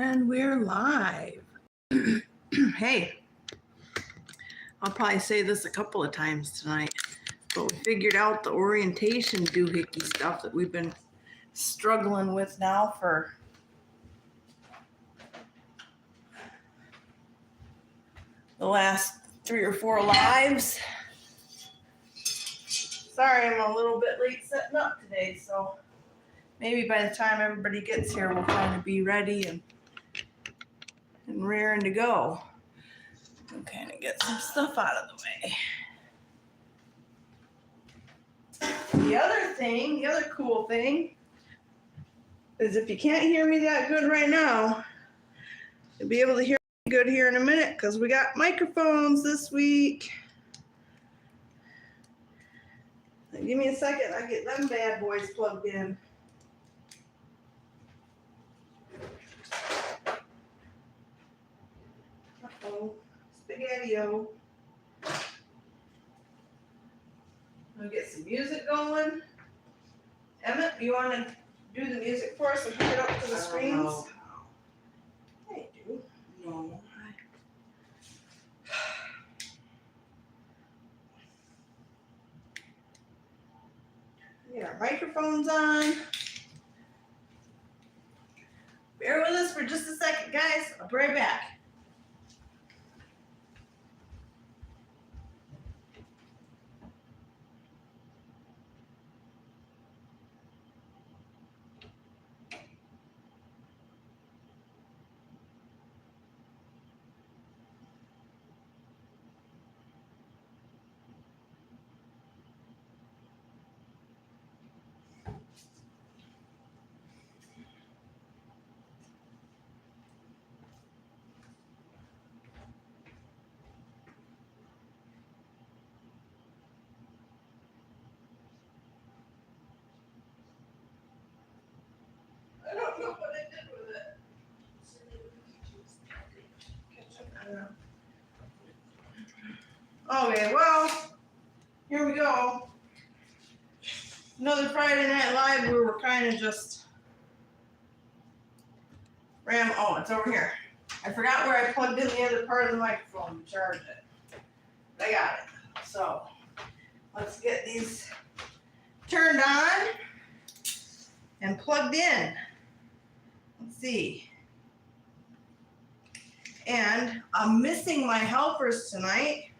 And we're live. Hey, I'll probably say this a couple of times tonight, but we figured out the orientation doohickey stuff that we've been struggling with now for the last 3 or 4 lives. Sorry, I'm a little bit late setting up today, so maybe by the time everybody gets here, we'll kind of be ready and raring to go. And kind of get some stuff out of the way. The other cool thing is if you can't hear me that good right now, you'll be able to hear me good here in a minute because we got microphones this week. Now, give me a second, I get them bad boys plugged in. Uh-oh, spaghetti-o. We'll get some music going. Emmett, you want to do the music for us and hook it up to the screens? I do. No. Get our microphones on. Bear with us for just a second, guys. I'll be right back. I don't know what I did with it. Okay, well, here we go. Another Friday Night Live where we're kind of just oh, it's over here. I forgot where I plugged in the other part of the microphone to charge it. I got it. So, let's get these turned on and plugged in. Let's see. And I'm missing my helpers tonight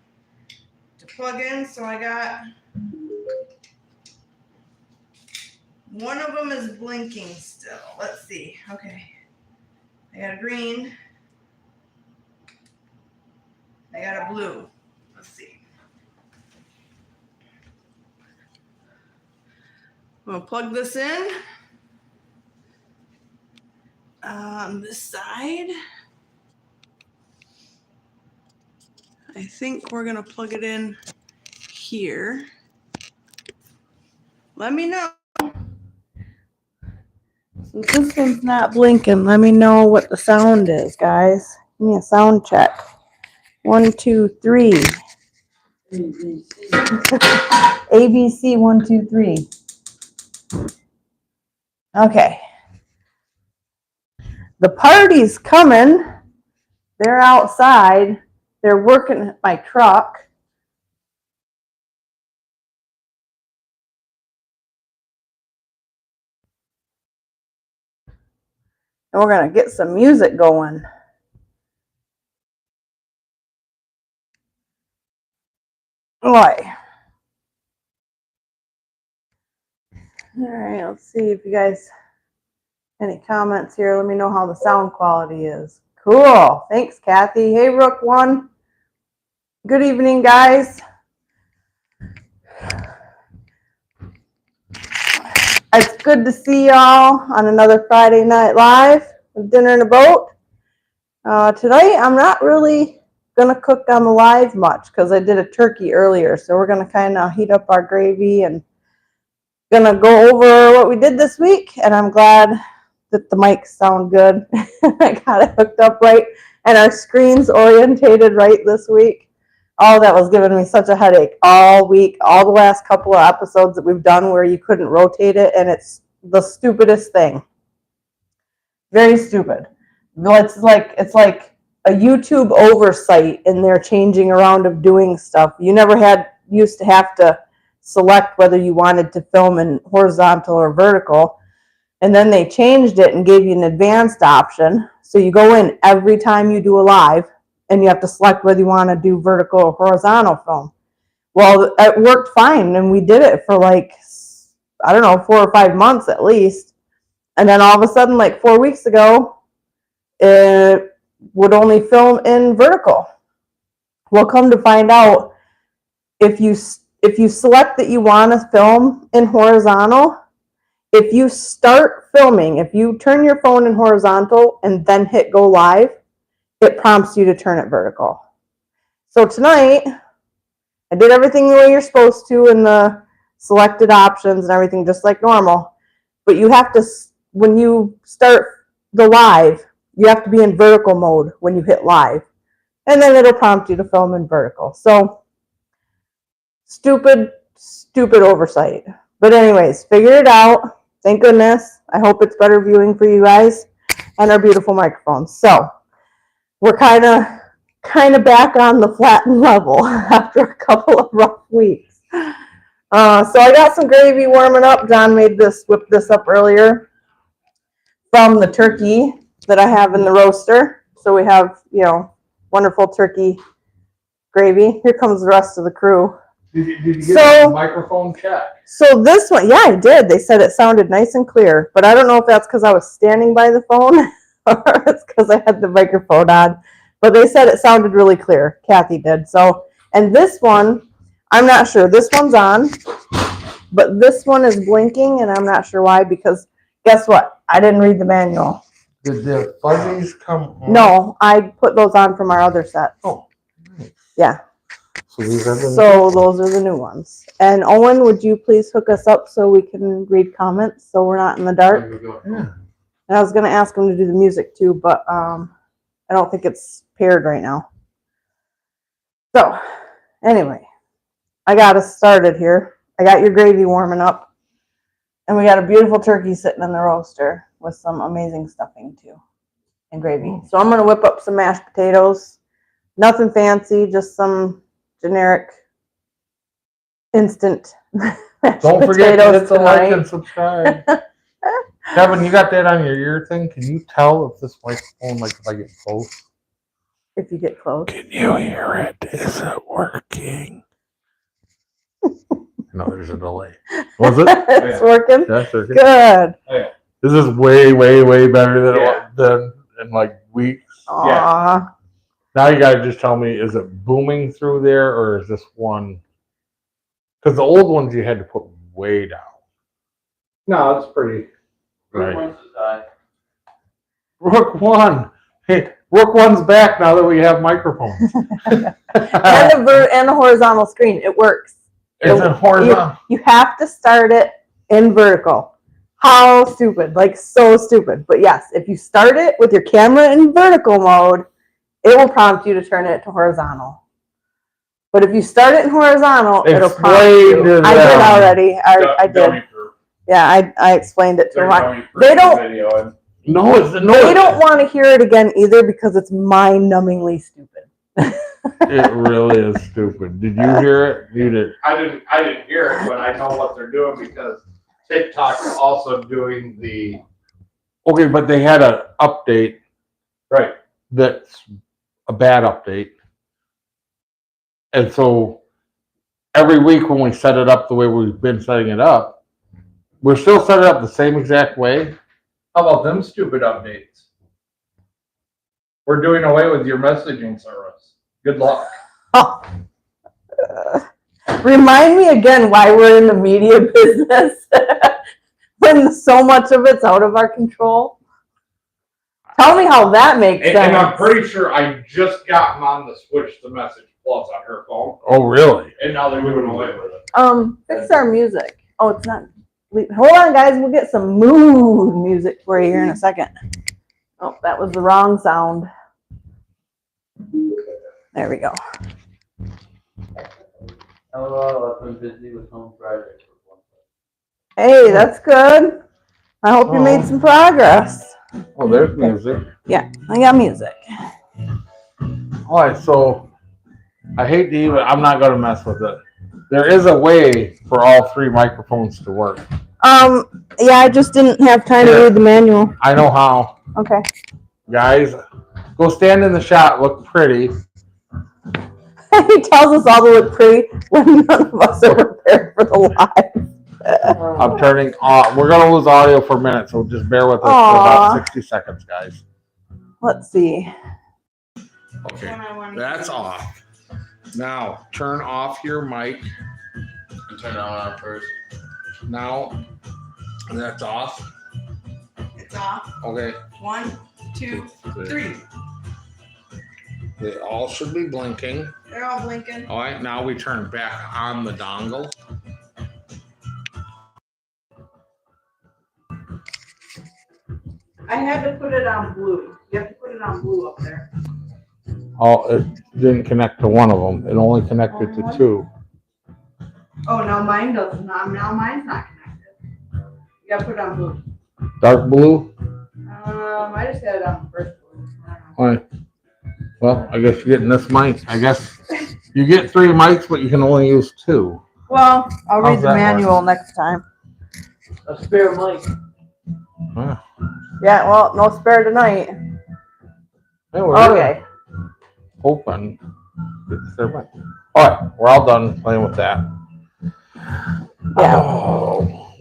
to plug in, so I got one of them is blinking still. Let's see. Okay. I got a green. I got a blue. Let's see. I'm going to plug this in on this side. I think we're going to plug it in here. Let me know. Since this one's not blinking, let me know what the sound is, guys. Give me a sound check. 1, 2, 3. ABC 1, 2, 3. Okay. The party's coming. They're outside. They're working at my truck. And we're going to get some music going. Boy. All right, let's see if you guys, any comments here. Let me know how the sound quality is. Cool. Thanks, Kathy. Hey, Rook 1. Good evening, guys. It's good to see y'all on another Friday Night Live with Dinner in a Boat. Tonight, I'm not really going to cook on the live much because I did a turkey earlier. So we're going to kind of heat up our gravy and going to go over what we did this week. And I'm glad that the mics sound good. I got it hooked up right and our screen's orientated right this week. Oh, that was giving me such a headache all week, all the last couple of episodes that we've done where you couldn't rotate it, and it's the stupidest thing. Very stupid. Well, it's like a YouTube oversight, and they're changing around of doing stuff. You never used to have to select whether you wanted to film in horizontal or vertical, and then they changed it and gave you an advanced option. So you go in every time you do a live, and you have to select whether you want to do vertical or horizontal film. Well, it worked fine, and we did it for like, I don't know, 4 or 5 months at least. And then all of a sudden, like 4 weeks ago, it would only film in vertical. Well, come to find out, if you select that you want to film in horizontal, if you start filming, if you turn your phone in horizontal and then hit go live, it prompts you to turn it vertical. So tonight, I did everything the way you're supposed to in the selected options and everything just like normal. But you have to, when you start the live, you have to be in vertical mode when you hit live. And then it'll prompt you to film in vertical. So, stupid oversight. But anyways, figure it out. Thank goodness. I hope it's better viewing for you guys and our beautiful microphones. So, we're kind of back on the flattened level after a couple of rough weeks. So I got some gravy warming up. John whipped this up earlier from the turkey that I have in the roaster. So we have, wonderful turkey gravy. Here comes the rest of the crew. Did you get the microphone check? So this one, yeah, I did. They said it sounded nice and clear, but I don't know if that's because I was standing by the phone or it's because I had the microphone on. But they said it sounded really clear. Kathy did. So, and this one, I'm not sure. This one's on, but this one is blinking, and I'm not sure why, because guess what? I didn't read the manual. Did the fuzzies come on? No, I put those on from our other set. Oh, nice. Yeah. So these are those are the new ones. And Owen, would you please hook us up so we can read comments so we're not in the dark? Yeah. And I was going to ask him to do the music too, but I don't think it's paired right now. So, anyway, I got us started here. I got your gravy warming up. And we got a beautiful turkey sitting in the roaster with some amazing stuffing too and gravy. So I'm going to whip up some mashed potatoes. Nothing fancy, just some generic instant mashed Don't forget to hit the like tonight. and subscribe. Kevin, you got that on your ear thing? Can you tell if this microphone, like if I get close? If you get close. Can you hear it? Is it working? No, there's a delay. Was it? It's working? That's working. Good. Oh, yeah. This is way, way, way better than in like weeks. Aww. Yeah. Now you gotta just tell me, is it booming through there, or is this one? Because the old ones you had to put way down. No, it's pretty. Right. Rook One. Hey, Rook One's back now that we have microphones. And the horizontal screen. It works. Is it horizontal? You have to start it in vertical. How stupid. Like, so stupid. But yes, if you start it with your camera in vertical mode, it will prompt you to turn it to horizontal. But if you start it in horizontal, it'll prompt you. I did already. I did. Yeah, I explained it to them. They don't. No, they don't want to hear it again either because it's mind-numbingly stupid. It really is stupid. Did you hear it? You did. I didn't hear it, but I know what they're doing because TikTok's also doing the. Okay, but they had an update. Right. That's a bad update. And so every week when we set it up the way we've been setting it up, we're still set it up the same exact way. How about them stupid updates? We're doing away with your messaging service. Good luck. Oh. Remind me again why we're in the media business when so much of it's out of our control. Tell me how that makes sense. And I'm pretty sure I just got Mom to switch the message plus on her phone. Oh, really? And now they're doing away with it. Fix our music. Oh, it's not. Hold on, guys. We'll get some mood music for you here in a second. Oh, that was the wrong sound. There we go. LOL, I've been busy with home projects. Hey, that's good. I hope you made some progress. Oh, there's music. Yeah, I got music. All right, so I hate to even, I'm not going to mess with it. There is a way for all three microphones to work. Yeah, I just didn't have time to read the manual. I know how. Okay. Guys, go stand in the shot, look pretty. He tells us all to look pretty when none of us are prepared for the live. I'm turning off. We're going to lose audio for a minute, so just bear with us for Aw. about 60 seconds, guys. Let's see. Okay, that's off. Now, turn off your mic. And turn it on first. Now, that's off. It's off. Okay. 1, 2, 3. They all should be blinking. They're all blinking. All right, now we turn back on the dongle. I had to put it on blue. You have to put it on blue up there. Oh, it didn't connect to one of them. It only connected to two. Oh, now mine doesn't. Now mine's not connected. You gotta put it on blue. Dark blue? I just had it on the first blue. All right. Well, I guess you're getting this mic. I guess you get 3 mics, but you can only use 2. Well, I'll How's read the that manual next time. A spare mic. Huh. Yeah, well, no spare tonight. Hey, we're Okay. open. It's their mic. All right, we're all done playing with that. Yeah. Oh,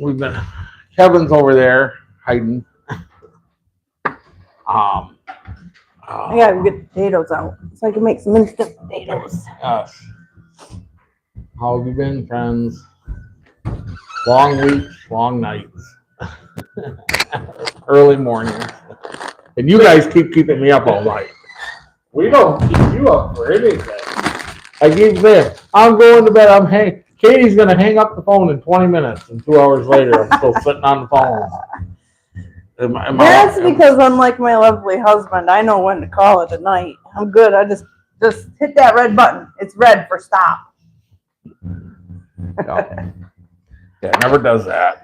Kevin's over there hiding. I gotta get the potatoes out so I can make some instant potatoes. Yes. How have you been, friends? Long weeks, long nights, early mornings, and you guys keep keeping me up all night. We don't keep you up for anything. I keep saying, I'm going to bed. Katie's gonna hang up the phone in 20 minutes, and 2 hours later, I'm still sitting on the phone. That's because unlike my lovely husband, I know when to call it a night. I'm good. I just hit that red button. It's red for stop. Yeah, it never does that.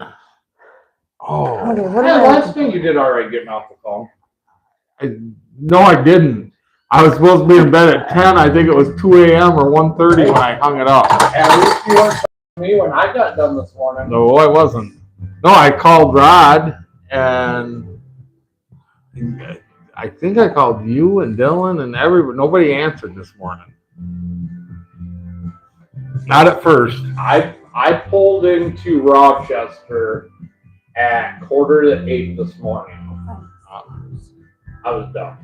Oh, Okay, what Yeah, am I? last thing you did all right getting off the phone. no, I didn't. I was supposed to be in bed at 10. I think it was 2 a.m. or 1:30 when I hung it up. At least you weren't talking to me when I got done this morning. No, I wasn't. No, I called Rod, and I think I called you and Dylan and everybody. Nobody answered this morning. Not at first. I pulled into Rochester at 7:45 this morning. I was done.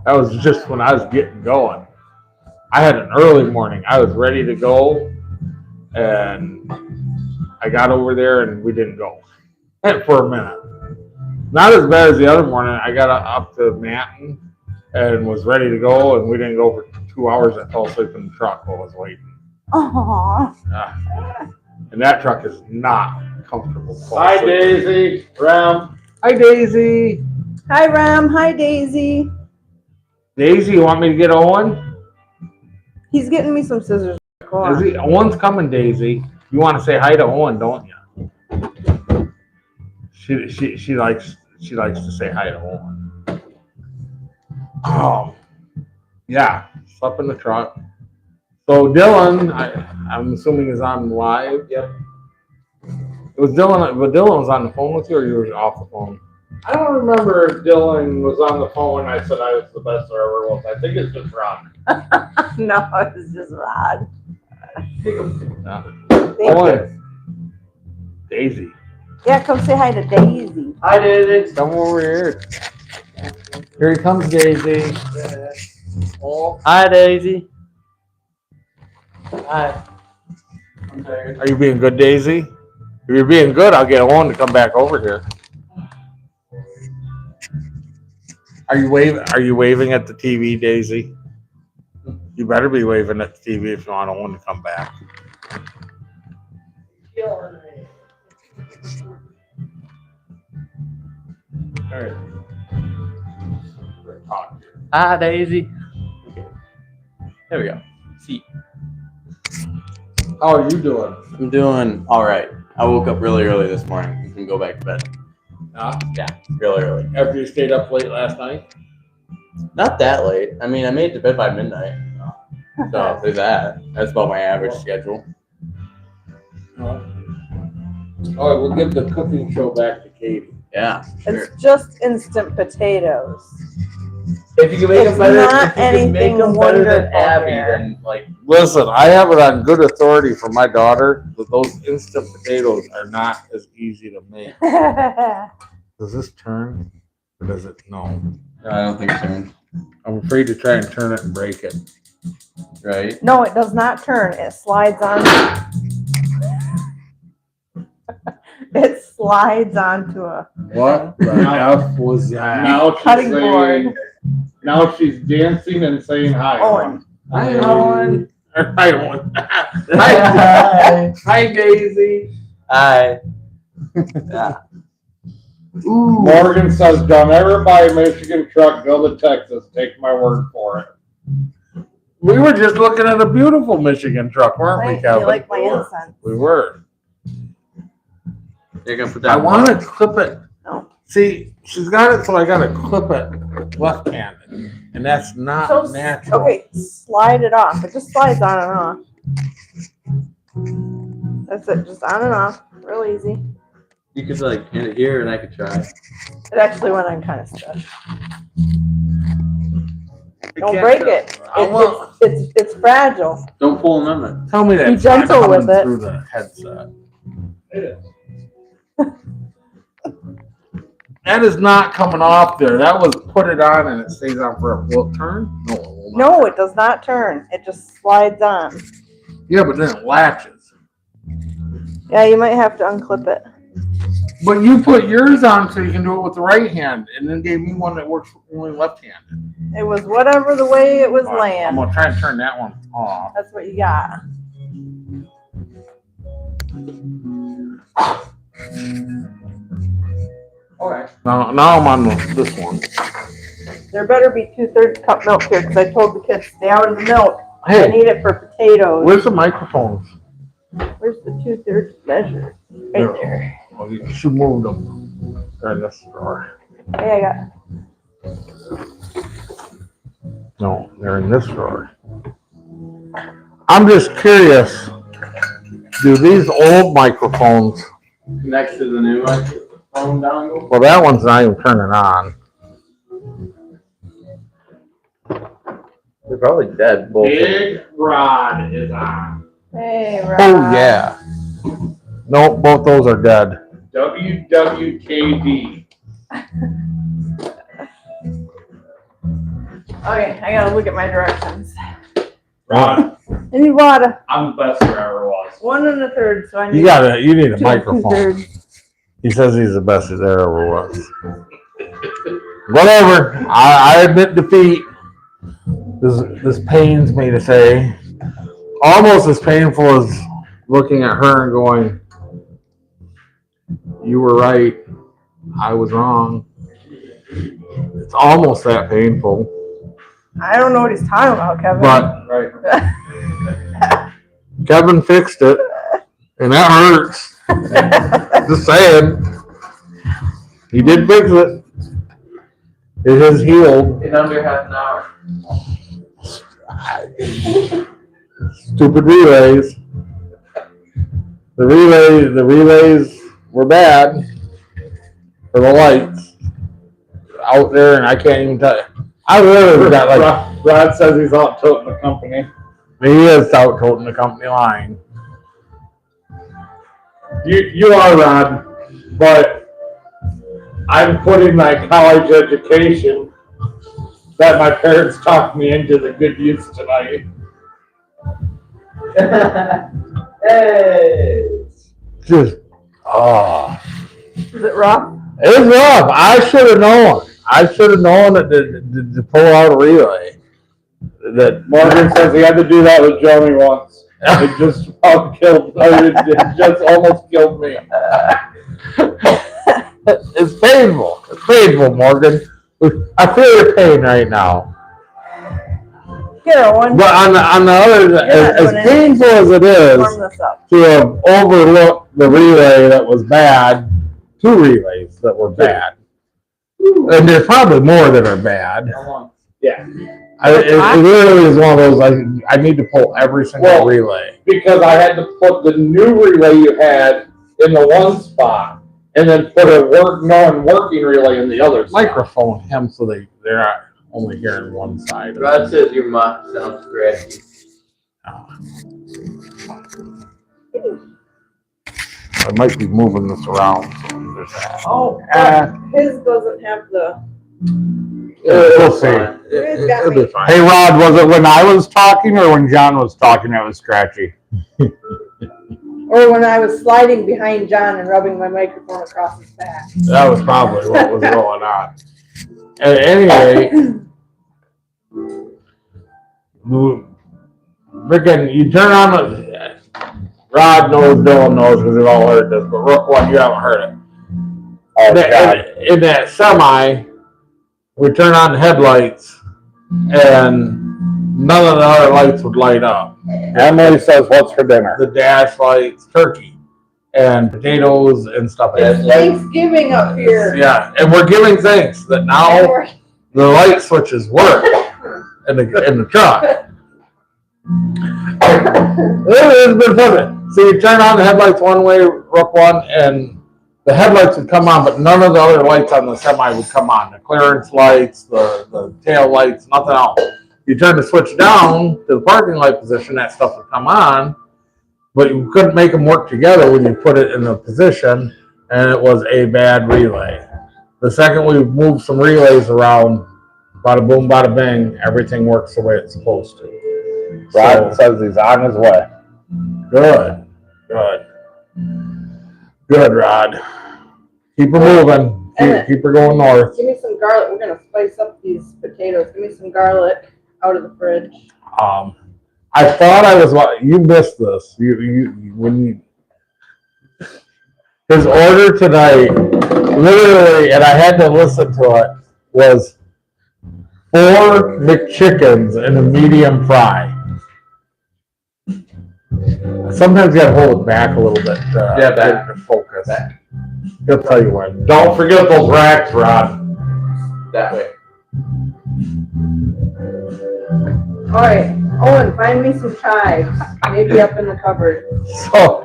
That was just when I was getting going. I had an early morning. I was ready to go, and I got over there, and we didn't go for a minute. Not as bad as the other morning. I got up to Manton and was ready to go, and we didn't go for 2 hours. I fell asleep in the truck while I was waiting. Aww. And that truck is not comfortable. Hi, Daisy. Ram. Hi, Daisy. Hi, Ram. Hi, Daisy. Daisy, you want me to get Owen? He's getting me some scissors. Is he? Owen's coming, Daisy. You want to say hi to Owen, don't you? She likes to say hi to Owen. Yeah, slept in the truck. So Dylan, I'm assuming is on live. Yep. It was Dylan, but Dylan was on the phone with you, or you were off the phone? I don't remember if Dylan was on the phone when I said I was the best there ever was. I think it's just Ron. No, it's just Rod. Yeah. Thank you. Owen. Daisy. Yeah, come say hi to Daisy. Hi, Daisy. Come over here. Here he comes, Daisy. Oh, Hi, Daisy. Hi. I'm tired. Are you being good, Daisy? If you're being good, I'll get Owen to come back over here. Are you waving at the TV, Daisy? You better be waving at the TV if you want Owen to come back. All right. Hi, Daisy. There we go. See, How are you doing? I'm doing all right. I woke up really early this morning and can go back to bed. Yeah, real early. After you stayed up late last night? Not that late. I mean, I made it to bed by midnight. So there's that. That's about my average schedule. All right, we'll give the cooking show back to Katie. Yeah. Sure. It's just instant potatoes. If you can make It's them better, not if you can make anything them better than wonderful Abby, here. then like Listen, I have it on good authority from my daughter that those instant potatoes are not as easy to make. Does this turn? Or does it? No. I don't think so. I'm afraid to try and turn it and break it. Right? No, it does not turn. It slides on. It slides onto a. What the F was that? Now she's Cutting saying, board. now she's dancing and saying hi. Owen. Hi, Owen. I don't. Hi. Hi, Daisy. Hi. Yeah. Morgan says, don't ever buy a Michigan truck, go to Texas. Take my word for it. We were just looking at a beautiful Michigan truck, weren't we, You Kevin? like my incense? We were. You're gonna put that. I want to clip it. No. See, she's got it, so I got to clip it left-handed, and that's not So, natural. okay, slide it off. It just slides on and off. That's it, just on and off. Real easy. You could like hand it here, and I could try. It actually went on kind of stuff. I Don't can't break tell. it. I want. It's fragile. Don't pull them in. Tell me that. Be it's not gentle coming with it. through the headset. It is. That is not coming off there. That was put it on and it stays on forever. Will it turn? No, it will not. No, it does not turn. It just slides on. Yeah, but then it latches. Yeah, you might have to unclip it. But you put yours on so you can do it with the right hand, and then gave me one that works only left-handed. It was whatever the way it was I'm laying. gonna try and turn that one off. That's what you got. Okay. Now I'm on this one. There better be 2/3 cup milk here because I told the kids stay out of the milk. I Hey, need it for potatoes. where's the microphones? Where's the 2/3 measure? Right there. Oh, she moved them. They're in this drawer. Hey, I got. No, they're in this drawer. I'm just curious. Do these old microphones? Next to the new phone dongle. Well, that one's not even turning on. They're probably dead. Both. Big Rod is on. Hey, Rob. Oh yeah. No, both those are dead. WWKD. Okay, I gotta look at my directions. Rod, I need water. I'm the best there ever was. 1 1/3, so I need. You need a two microphone. 2/3. He says he's the best there ever was. Whatever. I admit defeat. This pains me to say. Almost as painful as looking at her and going, you were right. I was wrong. It's almost that painful. I don't know what he's talking about, Kevin. But Right. Kevin fixed it. And that hurts. Just saying. He did fix it. It has healed. In under half an hour. Stupid relays. The relays were bad for the lights out there, and I can't even tell you. I literally got like, Rod says he's out toting the company. he is out toting the company line. You are, Rod, but I'm putting my college education that my parents talked me into the good use tonight. Hey. Just, oh. Is it rough? It was rough. I should have known. I should have known that to pull out a relay. That Morgan says he had to do that with Johnny once. It just about killed. It just almost killed me. It's painful. It's painful, Morgan. I feel your pain right now. Here, one. But on the other, as painful as it is Warm this up. to have overlooked the relay that was bad 2 relays that were bad. And there's probably more that are bad. Yeah, It literally is one of those, I need to pull every single Well, relay. because I had to put the new relay you had in the one spot and then put a working relay in the other spot. Microphone him so they're not only hearing one side. Rod says your mic sounds scratchy. I might be moving this around. So there's that. Oh, his doesn't have the. We'll see. It's got It'll be me. fine. Hey Rod, was it when I was talking or when John was talking that was scratchy? Or when I was sliding behind John and rubbing my microphone across his back. That was probably what was going on. At any rate, freaking, you turn on the, Rod knows, Dylan knows, because we've all heard this, but Rook One, you haven't heard it. In that semi, we turn on the headlights, and none of the other lights would light up. Emily says, "What's for dinner?" The dash lights, turkey, and potatoes and stuff like It's that. Thanksgiving up here. Yeah, and we're giving thanks that And now we're- the light switches work in the truck. It's been fun. So you turn on the headlights one way, Rook One, and the headlights would come on, but none of the other lights on the semi would come on. The clearance lights, the tail lights, nothing else. You turn the switch down to the parking light position, that stuff would come on, but you couldn't make them work together when you put it in the position, and it was a bad relay. The second we moved some relays around, bada boom, bada bing, everything works the way it's supposed to. Rod says he's on his way. Good, Rod. Keep her moving. Keep her going north. Give me some garlic. We're gonna spice up these potatoes. Give me some garlic out of the fridge. I thought I was. You missed this. His order tonight, literally, and I had to listen to it, was 4 McChickens and a medium fry. Sometimes you gotta hold it back a little bit. Yeah, back. To focus. He'll tell you when. Don't forget those racks, Rod. That way. All right, Owen, find me some chives. Maybe up in the cupboard. So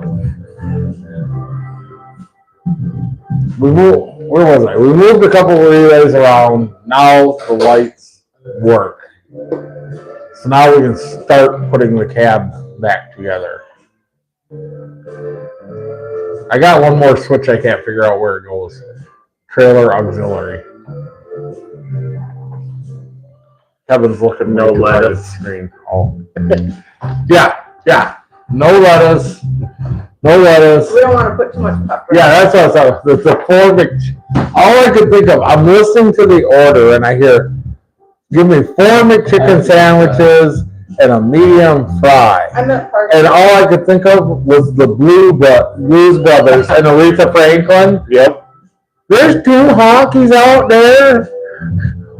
we moved. Where was I? We moved a couple of relays around. Now the lights work. So now we can start putting the cab back together. I got one more switch I can't figure out where it goes. Trailer auxiliary. Kevin's looking No way too hard at the lettuce. screen. Oh. Yeah. No lettuce. No lettuce. We don't want to put too much pepper. Yeah, that's what I thought. The 4 all I could think of, I'm listening to the order and I hear, give me 4 McChicken sandwiches and a medium fry. I meant park. And all I could think of was the Blues Brothers and Aretha Franklin. Yep. There's 2 honkies out there.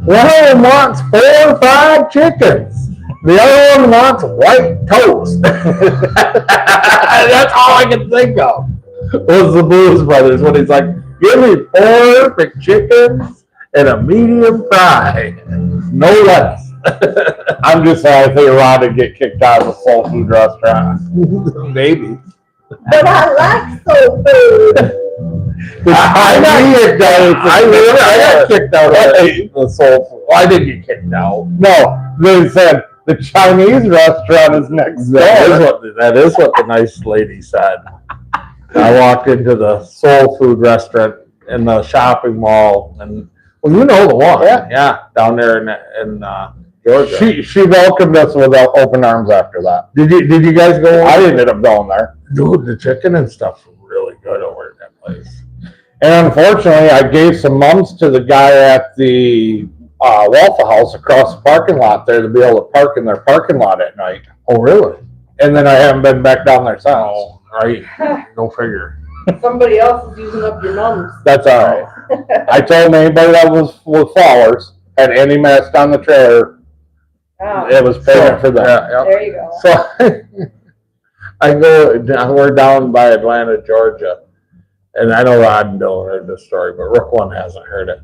One of them wants 4 or 5 chickens. The other one wants white toast. That's all I could think of was the Blues Brothers when he's like, give me 4 McChickens and a medium fry. No lettuce. I'm just saying, I think Rod would get kicked out of the soul food restaurant. Maybe. But I like soul food. I got kicked out of the soul food. Well, I didn't get kicked out. No, they said the Chinese restaurant is next door. That is what the nice lady said. I walked into the soul food restaurant in the shopping mall, and well, you know the one, yeah, down there in Georgia. She welcomed us with open arms after that. Did you guys go? I didn't end up going there. Dude, the chicken and stuff were really good over at that place. And unfortunately, I gave some mums to the guy at the Waffle House across the parking lot there to be able to park in their parking lot at night. Oh, really? And then I haven't been back down there since. Oh, right. Go figure. Somebody else is using up your mums. That's all right. I told anybody that was with flowers had any mess on the trailer, Oh, it was payment for them. Yeah. there you go. So we're down by Atlanta, Georgia, And I know Rod and Dylan heard this story, but Rook One hasn't heard it.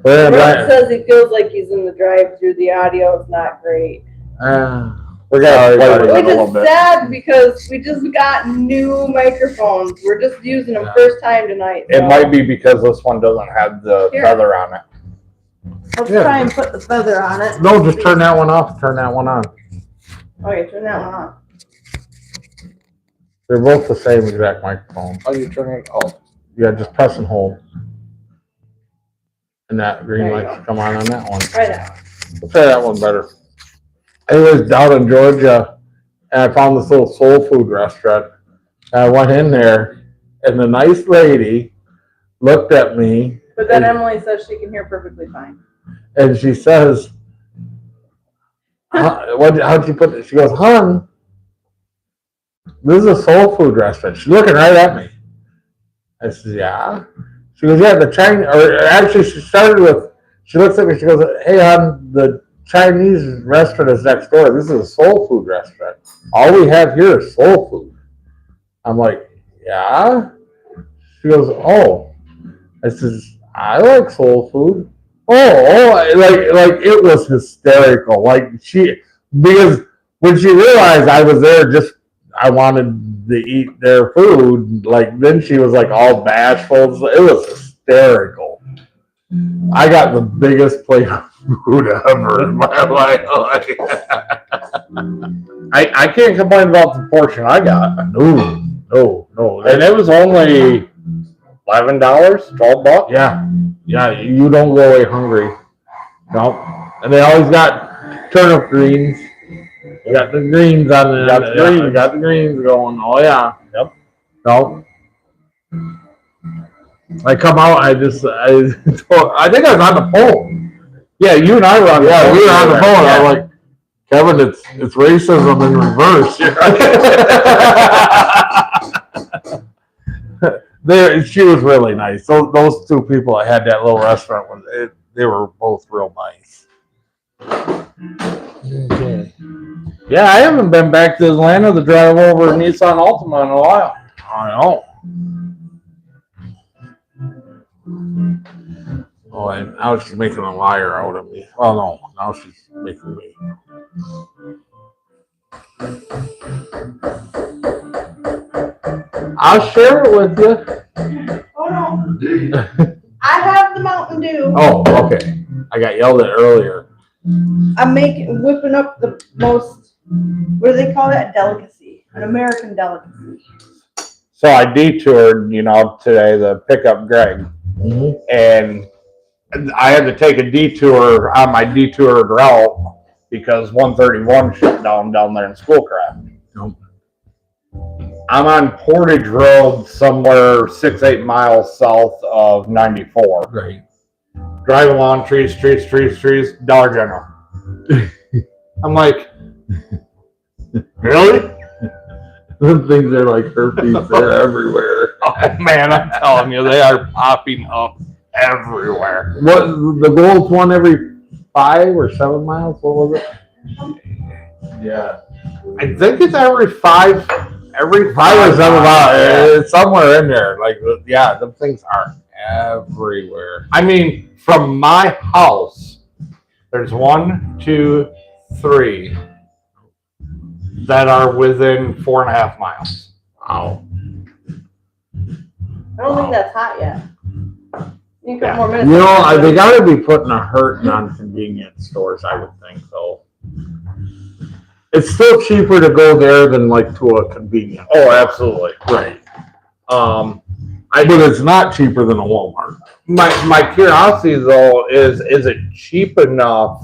We're in Rob Atlanta. says he feels like he's in the drive-through. The audio is not great. We're gonna play with it a Which little is bit. sad because we just got new microphones. We're just using them first time tonight. It so might be because this one doesn't have the Here. feather on it. Let's Yeah. try and put the feather on it. No, just turn that one off, turn that one on. Okay, turn that one on. They're both the same exact microphone. Oh, you turn it off. Yeah, just press and hold. And that green There you light go. should come on that one. Try that. We'll try that one better. I was down in Georgia and I found this little soul food restaurant. And I went in there and the nice lady looked at me But then Emily says she can hear perfectly fine. and she says, how'd you put it? She goes, "Hon, this is a soul food restaurant." She's looking right at me. I said, "Yeah." She goes, "Yeah, the Chinese," or actually she started with, she looks at me, she goes, "Hey, hon, the Chinese restaurant is next door. This is a soul food restaurant. All we have here is soul food." I'm like, "Yeah?" She goes, "Oh." I says, "I like soul food." Like it was hysterical. Like because when she realized I was there, I wanted to eat their food. Like then she was like all bashful. It was hysterical. I got the biggest plate of food ever in my life. I can't complain about the portion I got. No. And it was only $11, $12. Yeah, you don't go away hungry. No, and they always got turnip greens. You got the greens on the got the greens going. Oh yeah. Yep. No. I come out. I think I was on the phone. Yeah, you and I were on the phone. We were on the phone. Yeah. I'm like, Kevin, it's racism in reverse. She was really nice. Those two people that had that little restaurant, they were both real nice. Okay. Yeah, I haven't been back to Atlanta to drive over a Nissan Altima in a while. I know. Oh, and now she's making a liar out of me. Oh no, now she's making me. I'll share it with you. Oh no. I have the Mountain Dew. Oh, okay. I got yelled at earlier. I'm whipping up the most, what do they call that? Delicacy. An American delicacy. So I detoured, today to pick up Greg. And I had to take a detour on my detoured route because 131 shut down there in Schoolcraft. Nope. I'm on Portage Road somewhere 6-8 miles south of 94. Right. Drive along, trees, Dollar General. I'm like, really? Those things are like herpes. They're everywhere. Oh man, I'm telling you, they are popping up everywhere. What the goal's one every 5 or 7 miles? What was it? Yeah. I think it's every 5 Every 5 or 7 miles. It's somewhere in there. Like, yeah, them things are everywhere. I mean, from my house, there's 1, 2, 3 that are within 4.5 miles. Wow. I don't think that's hot yet. You got Yeah. more minutes. They got to be putting a hurting on convenience stores, I would think, so. It's still cheaper to go there than like to a convenience. Oh, absolutely. Right. But But it's not cheaper than a Walmart. my curiosity though is it cheap enough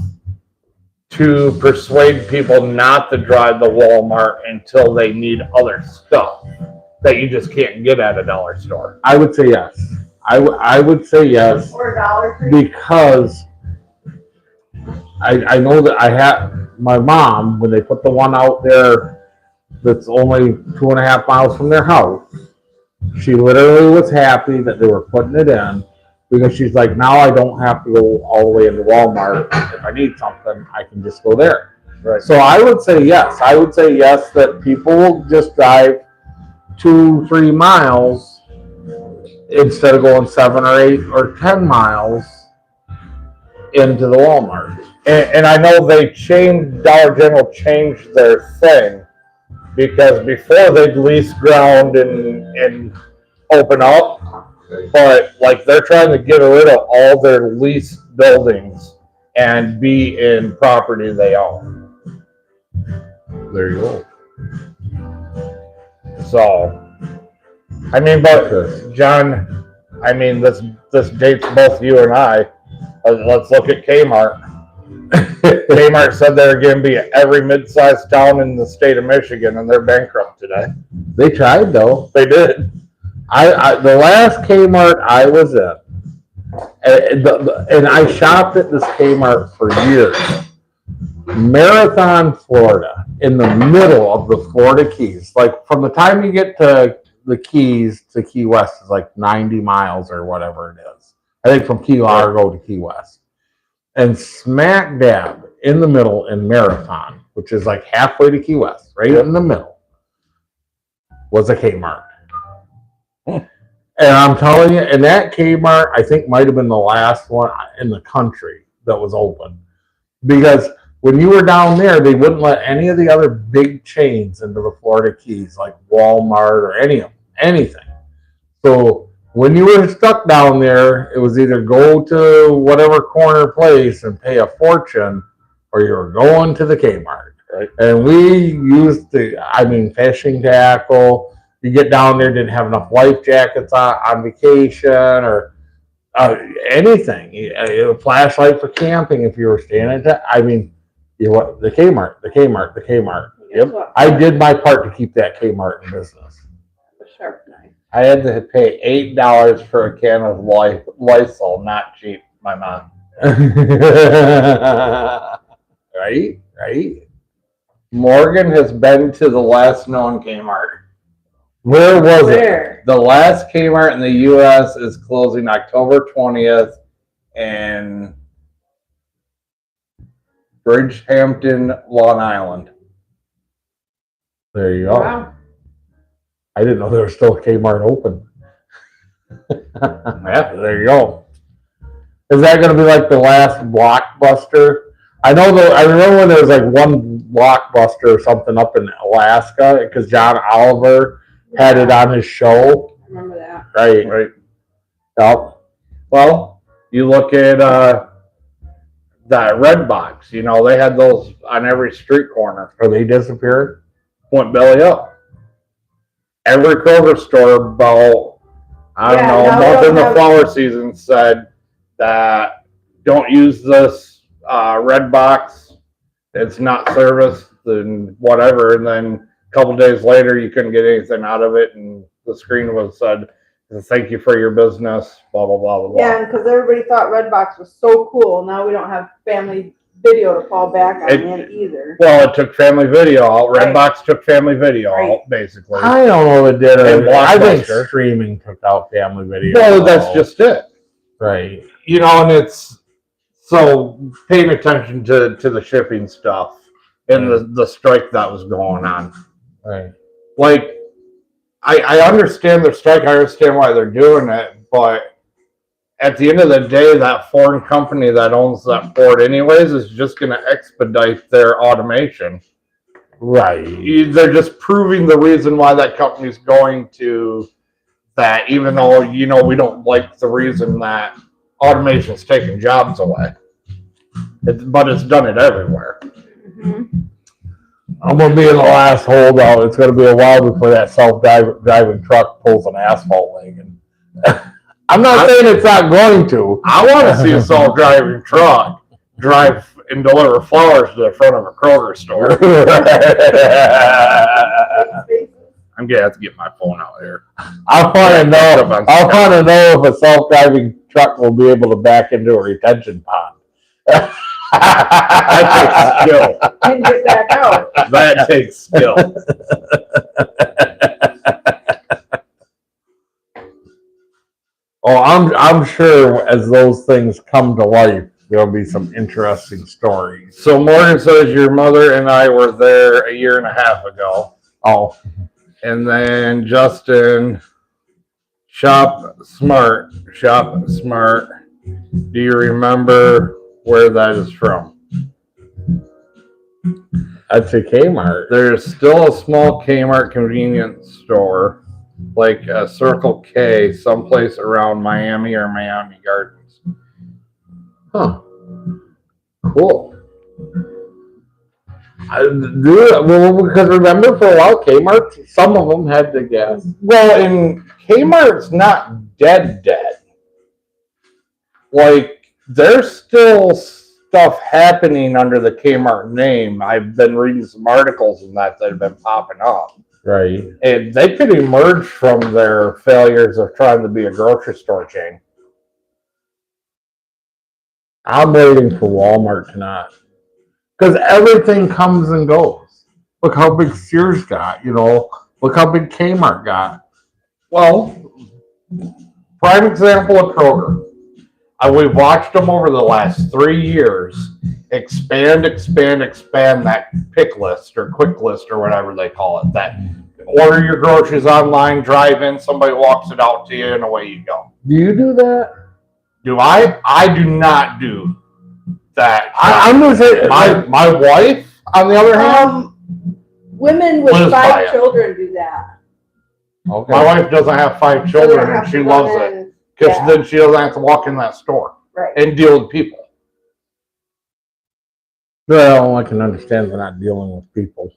to persuade people not to drive the Walmart until they need other stuff that you just can't get at a dollar store? I would say yes. I would say yes Or $1 because I know that I have my mom, when they put the one out there that's only 2.5 miles from their house, she literally was happy that they were putting it in because she's like, now I don't have to go all the way into Walmart. If I need something, I can just go there. Right. So I would say yes. I would say yes that people will just drive 2-3 miles instead of going 7 or 8 or 10 miles into the Walmart. And I know Dollar General changed their thing, because before they'd lease ground and open up, but like they're trying to get rid of all their leased buildings and be in property they own. There you go. So, I mean, but John, I mean, this dates both you and I. Let's look at Kmart. Kmart said they're going to be at every mid-sized town in the state of Michigan, and they're bankrupt today. They tried though. They did. The last Kmart I was in, and I shopped at this Kmart for years. Marathon, Florida, in the middle of the Florida Keys. Like from the time you get to the Keys to Key West is like 90 miles or whatever it is. I think from Key Largo to Key West. And smack dab in the middle in Marathon, which is like halfway to Key West, right in the middle, was a Kmart. And I'm telling you, and that Kmart, I think, might have been the last one in the country that was open. Because when you were down there, they wouldn't let any of the other big chains into the Florida Keys, like Walmart or anything. So when you were stuck down there, it was either go to whatever corner place and pay a fortune, or you were going to the Kmart. Right. And we used fishing tackle. You get down there, didn't have enough life jackets on vacation or anything. A flashlight for camping if you were staying at that. The Kmart. Yep. I did my part to keep that Kmart in business. Sharp knife. I had to pay $8 for a can of Lysol, not cheap, my mom. Right? Morgan has been to the last known Kmart. Where was it? There. The last Kmart in the U.S. is closing October 20th in Bridgehampton, Long Island. There you go. Wow. I didn't know there was still a Kmart open. Yeah, there you go. Is that going to be like the last Blockbuster? I remember when there was like one Blockbuster or something up in Alaska because John Oliver had it on his show. I remember that. Right. Yep. Well, you look at that Redbox. You know, they had those on every street corner. Are they disappeared? Went belly up. Every Kroger store about, I don't know, now they month don't in the have- flower season said that don't use this Redbox. It's not serviced and whatever. And then a couple days later, you couldn't get anything out of it. And the screen was said, thank you for your business, blah, blah, blah, blah, blah. Yeah, because everybody thought Redbox was so cool. Now we don't have family video to fall back on yet either. Well, it took family video out. Right. Redbox took family video Right. out, basically. I don't know if it did. And I think Blockbuster. streaming took out family video. Well, that's just it. right. You know, and it's so paying attention to the shipping stuff and the strike that was going on. Right. Like, I understand the strike. I understand why they're doing it, but at the end of the day, that foreign company that owns that port anyways is just going to expedite their automation. Right. They're just proving the reason why that company's going to that, even though, you know, we don't like the reason that automation's taking jobs away. But it's done it everywhere. I'm gonna be in the last holdout. It's gonna be a while before that self-driving truck pulls an asphalt wagon. I'm not saying it's not going to. I want to see a self-driving truck drive and deliver flowers to the front of a Kroger store. I'm gonna have to get my phone out here. I want to know if a self-driving truck will be able to back into a retention pond. That takes skill. And get back out. That takes skill. Oh, I'm sure as those things come to life, there'll be some interesting stories. So Morgan says your mother and I were there a year and a half ago. Oh, And then Justin Shop Smart. Shop Smart. Do you remember where that is from? I'd say Kmart. There's still a small Kmart convenience store, like a Circle K, someplace around Miami or Miami Gardens. Huh. Cool. Because remember for a while, Kmart, some of them had the gas. Well, and Kmart's not dead. Like, there's still stuff happening under the Kmart name. I've been reading some articles and that have been popping up. Right. And they could emerge from their failures of trying to be a grocery store chain. I'm waiting for Walmart to not. Because everything comes and goes. Look how big Sears got, Look how big Kmart got. Well, prime example of Kroger. We've watched them over the last 3 years expand that pick list or quick list or whatever they call it. That order your groceries online, drive in, somebody walks it out to you, and away you go. Do you do that? Do I? I do not do that. I'm going to say, My wife, on the other hand, Women with Liz by 5 it. children do that. okay. my wife doesn't have 5 children and she loves it. Because Yeah. then she doesn't have to walk in that store Right. and deal with people. Well, I can understand they're not dealing with people.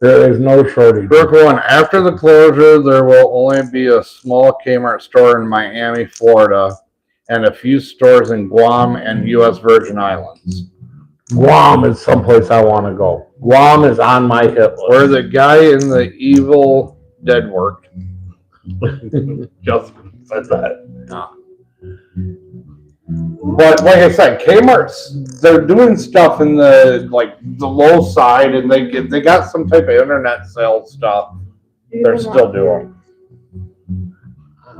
There's no shortage. Brook one, after the closure, there will only be a small Kmart store in Miami, Florida, and a few stores in Guam and U.S. Virgin Islands. Guam is someplace I want to go. Guam is on my hit list. Where the guy in the Evil Dead worked. Just said that. But like I said, Kmart's, they're doing stuff in the low side, and they got some type of internet sales stuff they're still doing.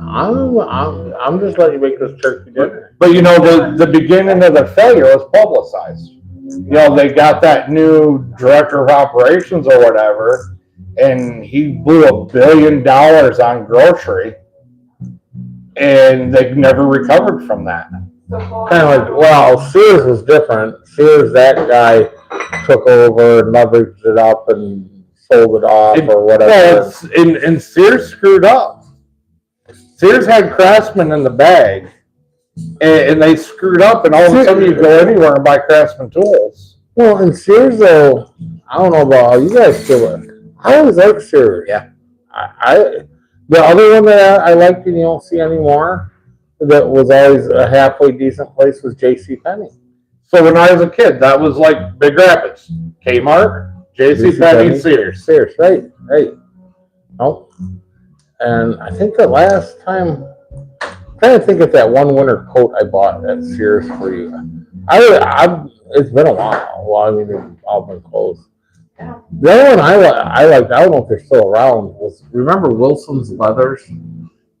I'm just letting you make this turkey dinner. But the beginning of the failure was publicized. They got that new director of operations or whatever, and he blew $1 billion on grocery, and they've never recovered from that. Kind of Sears was different. Sears, that guy took over and leveraged it up and sold it off or whatever. And Sears screwed up. Sears had Craftsman in the bag, and they screwed up, and all of a sudden you go anywhere and buy Craftsman tools. Well, and Sears, though, I don't know about how you guys feel it. I always liked Sears. Yeah. The other one that I liked and you don't see anymore that was always a halfway decent place was JCPenney. So when I was a kid, that was like Big Rapids, Kmart, JCPenney, Sears. Sears, right. Nope. And I think the last time, I'm trying to think of that one winter coat I bought at Sears for you. It's been a while. Well, I mean, they've all been closed. Yeah. The other one I liked, I don't know if they're still around, was, remember Wilson's Leathers?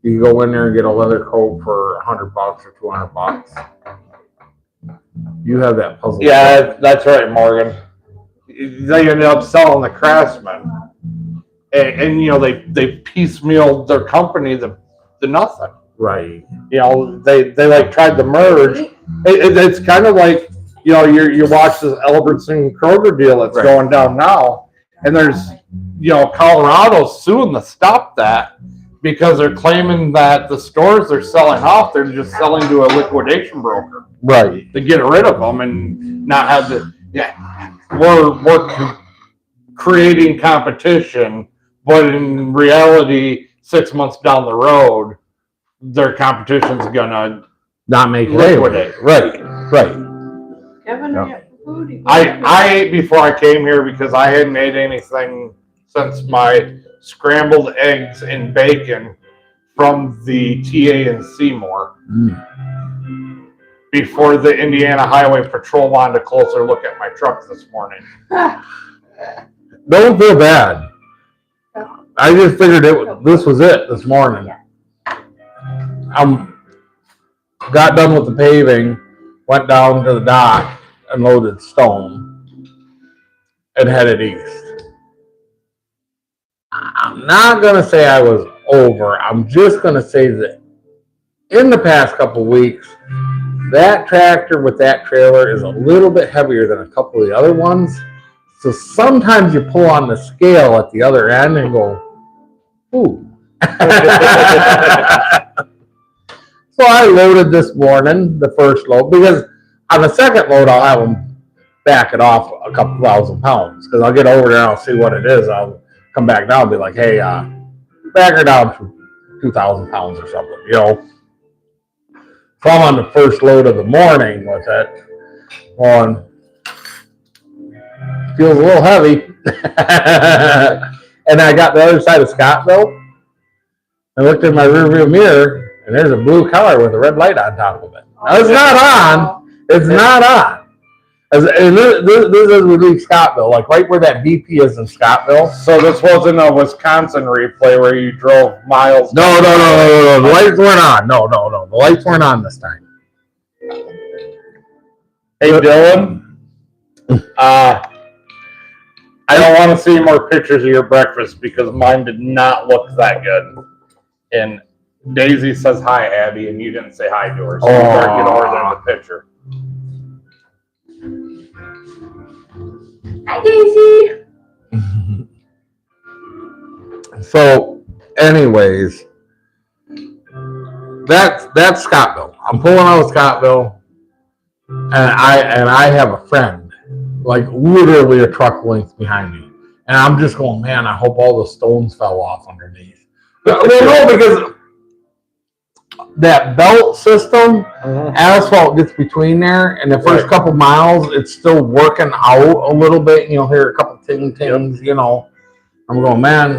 You go in there and get a leather coat for $100 or $200. You have that puzzle. Yeah, that's right, Morgan. They ended up selling the Craftsman, and they piecemealed their company to nothing. Right. They tried to merge. It's kind of like you watch this Albertson Kroger deal that's going down now, and there's Colorado suing to stop that because they're claiming that the stores they're selling off, they're just selling to a liquidation broker. Right. To get rid of them and not have we're creating competition, but in reality, 6 months down the road, their competition's gonna Not make it liquidate. Right. Kevin, Yeah. food. I ate before I came here because I hadn't ate anything since my scrambled eggs and bacon from the TA in Seymour. Before the Indiana Highway Patrol wanted a closer look at my truck this morning. Don't feel bad. I just figured this was it this morning. Got done with the paving, went down to the dock, and loaded stone, and headed east. I'm not going to say I was over. I'm just going to say that in the past couple of weeks, that tractor with that trailer is a little bit heavier than a couple of the other ones. So sometimes you pull on the scale at the other end and go, ooh. So I loaded this morning, the first load, because on the second load, I'll have them back it off a couple thousand pounds. Because I'll get over there and I'll see what it is. I'll come back down and be like, hey, back her down to 2,000 pounds or something, you know. So I'm on the first load of the morning with it. Going, feels a little heavy. And I got the other side of Scottville. I looked in my rearview mirror, and there's a blue car with a red light on top of it. Now, it's not on. It's not on. And this is really Scottville, like right where that BP is in Scottville. So this wasn't a Wisconsin replay where you drove miles. No. The lights weren't on. No. The lights weren't on this time. Hey, Dylan. I don't want to see more pictures of your breakfast because mine did not look that good. And Daisy says hi, Abby, and you didn't say hi to her. So you better get over there in the picture. Hi, Daisy. So, anyways, that's Scottville. I'm pulling out of Scottville, and I have a friend, like literally a truck length behind me, and I'm just going, man, I hope all the stones fell off underneath. No, because that belt system, asphalt gets between there, and the first couple miles, it's still working out a little bit, and you'll hear a couple ting-tings, you know. I'm going, man,